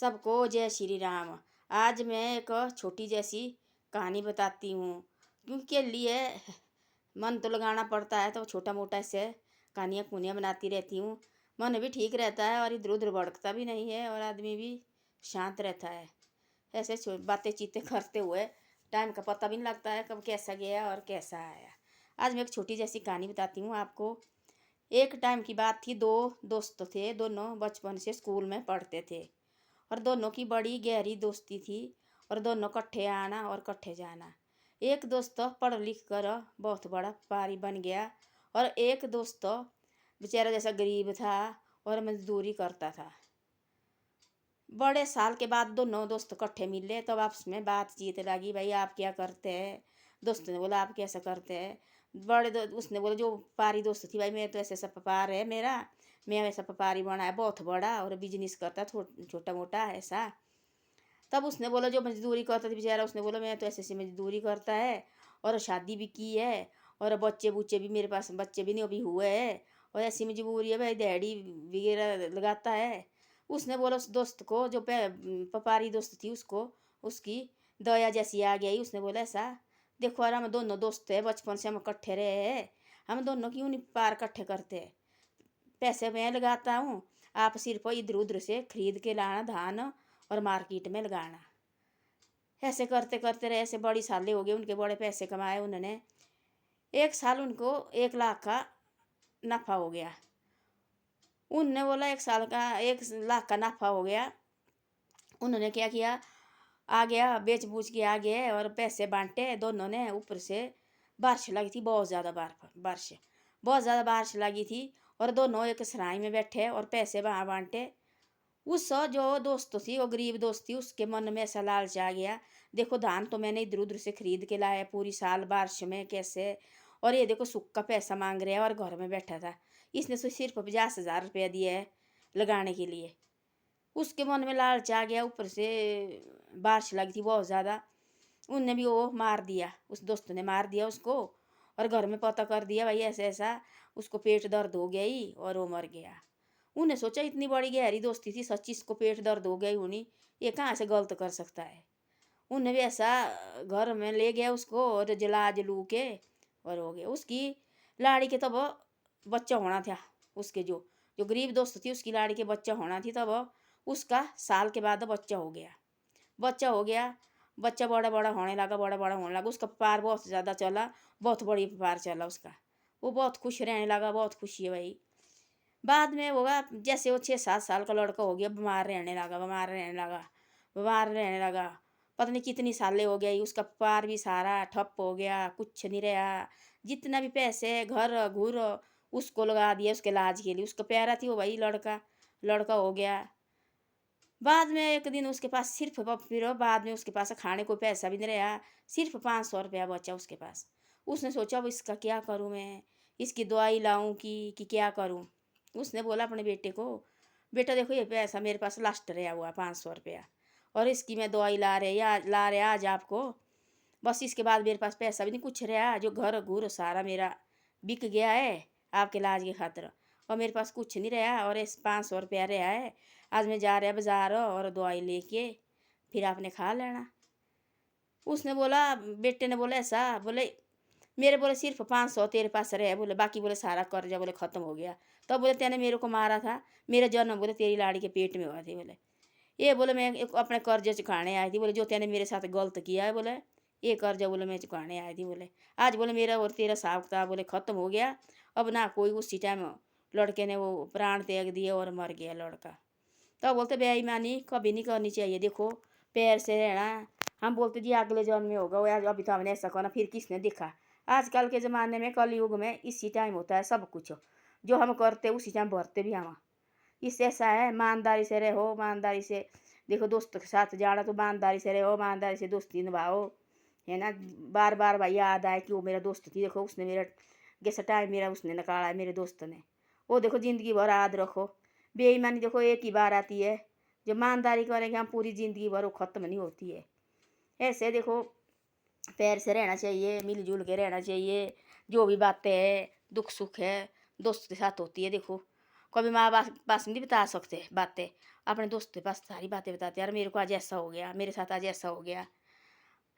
सबको जय श्री राम। आज मैं एक छोटी जैसी कहानी बताती हूँ, क्योंकि लिए मन तो लगाना पड़ता है, तो छोटा मोटा ऐसे कहानियाँ कुनियाँ बनाती रहती हूँ। मन भी ठीक रहता है और इधर उधर भड़कता भी नहीं है और आदमी भी शांत रहता है। ऐसे बातें चीतें करते हुए टाइम का पता भी नहीं लगता है कब कैसा गया और कैसा आया। आज मैं एक छोटी जैसी कहानी बताती हूँ आपको। एक टाइम की बात थी, दो दोस्त थे, दोनों बचपन से स्कूल में पढ़ते थे और दोनों की बड़ी गहरी दोस्ती थी और दोनों कट्ठे आना और कट्ठे जाना। एक दोस्त तो पढ़ लिख कर बहुत बड़ा व्यापारी बन गया और एक दोस्त तो बेचारा जैसा गरीब था और मजदूरी करता था। बड़े साल के बाद दोनों दोस्त इकट्ठे मिले, तब आपस में बातचीत लगी, भाई आप क्या करते हैं। दोस्त ने बोला आप कैसा करते हैं। उसने बोला, जो पारी दोस्त थी, भाई मैं तो ऐसे सब व्यापार है मेरा, मैं वैसा व्यापारी बना है बहुत बड़ा और बिजनेस करता छोटा मोटा ऐसा। तब उसने बोला, जो मजदूरी करता था बेचारा, उसने बोला मैं तो ऐसे ऐसे मजदूरी करता है और शादी भी की है और बच्चे बुच्चे भी मेरे पास, बच्चे भी नहीं अभी हुए हैं और ऐसी मजबूरी है भाई, दिहाड़ी वगैरह लगाता है। उसने बोला उस दोस्त को, जो पपारी दोस्त थी, उसको उसकी दया जैसी आ गई। उसने बोला, ऐसा देखो यार, हम दोनों दोस्त है, बचपन से हम इकट्ठे रहे हैं, हम दोनों क्यों नहीं पार इकट्ठे करते। पैसे मैं लगाता हूँ, आप सिर्फ इधर उधर से खरीद के लाना धान और मार्केट में लगाना। ऐसे करते करते रहे, ऐसे बड़ी सालें हो गए, उनके बड़े पैसे कमाए उन्होंने। एक साल उनको 1 लाख का नफ़ा हो गया। उनने बोला 1 साल का 1 लाख का नफ़ा हो गया। उन्होंने क्या किया, आ गया बेच बूझ के आ गए और पैसे बांटे दोनों ने। ऊपर से बारिश लगी थी, बहुत ज़्यादा बारिश, बहुत ज़्यादा बारिश लगी थी और दोनों एक सराय में बैठे और पैसे वहाँ बांटे। उस जो दोस्त थी, वो गरीब दोस्त थी, उसके मन में ऐसा लालच आ गया, देखो धान तो मैंने इधर उधर से खरीद के लाया पूरी साल बारिश में कैसे, और ये देखो सुख का पैसा मांग रहा है और घर में बैठा था। इसने तो सिर्फ 50,000 रुपया दिया है लगाने के लिए। उसके मन में लालच आ गया, ऊपर से बारिश लगी थी बहुत ज़्यादा। उनने भी वो मार दिया, उस दोस्त ने मार दिया उसको और घर में पता कर दिया, भाई ऐसा ऐसा उसको पेट दर्द हो गई और वो मर गया। उन्हें सोचा, इतनी बड़ी गहरी दोस्ती थी, सच्ची इसको पेट दर्द हो गई होनी, ये कहाँ से गलत कर सकता है। उन्हें भी ऐसा घर में ले गया उसको और जला जलू के और हो गया। उसकी लाड़ी के तब बच्चा होना था, उसके जो जो गरीब दोस्त थी उसकी लाड़ी के बच्चा होना थी, तब उसका साल के बाद बच्चा हो गया। बच्चा हो गया, बच्चा बड़ा बड़ा होने लगा, बड़ा बड़ा होने लगा, उसका व्यापार बहुत ज़्यादा चला, बहुत बड़ी व्यापार चला उसका। वो बहुत खुश रहने लगा, बहुत खुशी है भाई। बाद में होगा, जैसे वो 6-7 साल का लड़का हो गया, बीमार रहने लगा, बीमार रहने लगा, बीमार रहने लगा। पता नहीं कितनी सालें हो गई, उसका व्यापार भी सारा ठप हो गया, कुछ नहीं रहा। जितना भी पैसे घर घूर उसको लगा दिया उसके इलाज के लिए। उसका प्यारा थी वो भाई लड़का, लड़का हो गया। बाद में एक दिन उसके पास सिर्फ फिर बाद में उसके पास खाने को पैसा भी नहीं रहा, सिर्फ 500 रुपया बचा उसके पास। उसने सोचा, अब इसका क्या करूँ मैं, इसकी दवाई लाऊं कि क्या करूँ। उसने बोला अपने बेटे को, बेटा देखो ये पैसा मेरे पास लास्ट रहा हुआ 500 रुपया और इसकी मैं दवाई ला रहे आज आपको, बस इसके बाद मेरे पास पैसा भी नहीं कुछ रहा, जो घर घूर सारा मेरा बिक गया है आपके इलाज के खातिर और मेरे पास कुछ नहीं रहा और इस 500 रुपया रहा है। आज मैं जा रहा बाज़ार और दवाई लेके फिर आपने खा लेना। उसने बोला, बेटे ने बोला, ऐसा बोले मेरे, बोले सिर्फ 500 तेरे पास रहे, बोले बाकी बोले सारा कर्जा बोले ख़त्म हो गया। तब बोले तेने मेरे को मारा था, मेरा जन्म बोले तेरी लाड़ी के पेट में हुआ थी। बोले ये बोले मैं अपने कर्जे चुकाने आई थी, बोले जो तेने मेरे साथ गलत किया है, बोले ये कर्जा बोले मैं चुकाने आई थी। बोले आज बोले मेरा और तेरा हिसाब किताब बोले ख़त्म हो गया, अब ना कोई। उसी टाइम लड़के ने वो प्राण त्याग दिए और मर गया लड़का। तब बोलते बेईमानी कभी नहीं करनी चाहिए, देखो पैर से रहना। हम बोलते जी अगले जन्म में होगा, वो अभी तो हमने ऐसा करना, फिर किसने देखा। आजकल के ज़माने में कलयुग में इसी टाइम होता है सब कुछ, जो हम करते उसी टाइम भरते भी हम। इससे ऐसा है, ईमानदारी से रहो, ईमानदारी से देखो, दोस्तों के साथ जाना तो ईमानदारी से रहो, ईमानदारी से दोस्ती निभाओ, है ना। बार बार भाई याद आए कि वो मेरा दोस्त थी, देखो उसने मेरा कैसा टाइम मेरा उसने निकाला है मेरे दोस्त ने, वो देखो ज़िंदगी भर याद रखो। बेईमानी देखो एक ही बार आती है, जो ईमानदारी करेंगे हम पूरी ज़िंदगी भर वो ख़त्म नहीं होती है। ऐसे देखो प्यार से रहना चाहिए, मिलजुल के रहना चाहिए। जो भी बातें है दुख सुख है दोस्त के साथ होती है। देखो कभी माँ बाप पास नहीं बता सकते बातें, अपने दोस्त के पास सारी बातें बताते, यार मेरे को आज ऐसा हो गया, मेरे साथ आज ऐसा हो गया,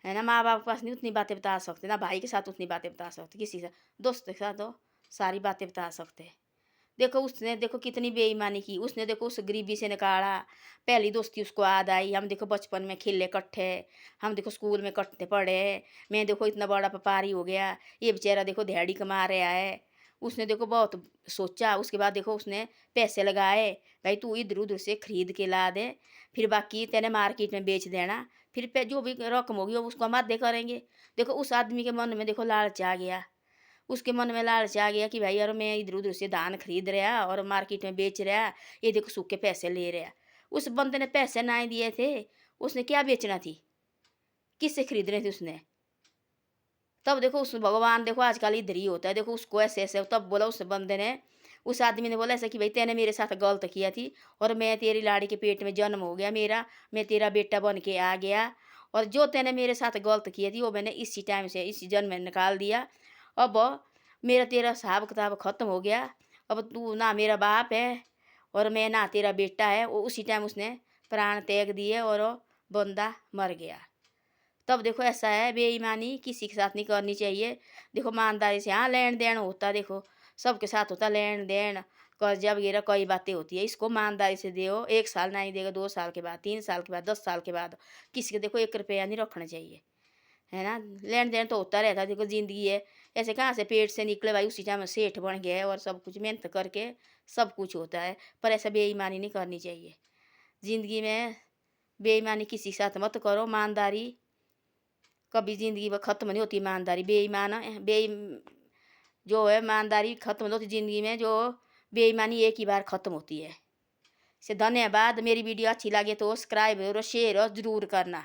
है ना। माँ बाप के पास नहीं उतनी बातें बता सकते, ना भाई के साथ उतनी बातें बता सकते, किसी से दोस्त के साथ तो सारी बातें बता सकते। देखो उसने देखो कितनी बेईमानी की, उसने देखो उस गरीबी से निकाला, पहली दोस्ती उसको याद आई, हम देखो बचपन में खेले इकट्ठे, हम देखो स्कूल में इकट्ठे पढ़े, मैं देखो इतना बड़ा व्यापारी हो गया, ये बेचारा देखो दिहाड़ी कमा रहा है। उसने देखो बहुत सोचा, उसके बाद देखो उसने पैसे लगाए, भाई तू इधर उधर से खरीद के ला दे, फिर बाकी तेने मार्केट में बेच देना, फिर पे जो भी रकम होगी वो उसको हम आधे करेंगे। देखो उस आदमी के मन में देखो लालच आ गया, उसके मन में लालच आ गया कि भाई यार मैं इधर उधर से धान खरीद रहा और मार्केट में बेच रहा, ये देखो सूखे पैसे ले रहा। उस बंदे ने पैसे ना ही दिए थे, उसने क्या बेचना थी, किससे खरीदने थे उसने। तब देखो उस भगवान देखो आजकल इधर ही होता है, देखो उसको ऐसे ऐसे तब बोला उस बंदे ने, उस आदमी ने बोला ऐसा कि भाई तैने मेरे साथ गलत किया थी और मैं तेरी लाड़ी के पेट में जन्म हो गया मेरा, मैं तेरा बेटा बन के आ गया, और जो तैने मेरे साथ गलत किया थी वो मैंने इसी टाइम से इसी जन्म में निकाल दिया। अब मेरा तेरा हिसाब किताब खत्म हो गया, अब तू ना मेरा बाप है और मैं ना तेरा बेटा है। वो उसी टाइम उसने प्राण त्याग दिए और वो बंदा मर गया। तब देखो ऐसा है, बेईमानी किसी के साथ नहीं करनी चाहिए। देखो ईमानदारी से हाँ लेन देन होता, देखो सबके साथ होता लेन देन, कर्जा वगैरह कई बातें होती है, इसको ईमानदारी से दो। 1 साल नहीं देगा, 2 साल के बाद, 3 साल के बाद, 10 साल के बाद किसी के देखो 1 रुपया नहीं रखना चाहिए, है ना। लेन देन तो होता रहता है, देखो जिंदगी है, ऐसे कहाँ से पेट से निकले भाई उसी टाइम सेठ बन गए और सब कुछ मेहनत करके सब कुछ होता है, पर ऐसा बेईमानी नहीं करनी चाहिए जिंदगी में। बेईमानी किसी के साथ मत करो, ईमानदारी कभी ज़िंदगी में ख़त्म नहीं होती। ईमानदारी बेईमान जो है ईमानदारी ख़त्म नहीं होती ज़िंदगी में, जो बेईमानी एक ही बार ख़त्म होती है। से धन्यवाद। मेरी वीडियो अच्छी लगे तो सब्सक्राइब और शेयर ज़रूर करना।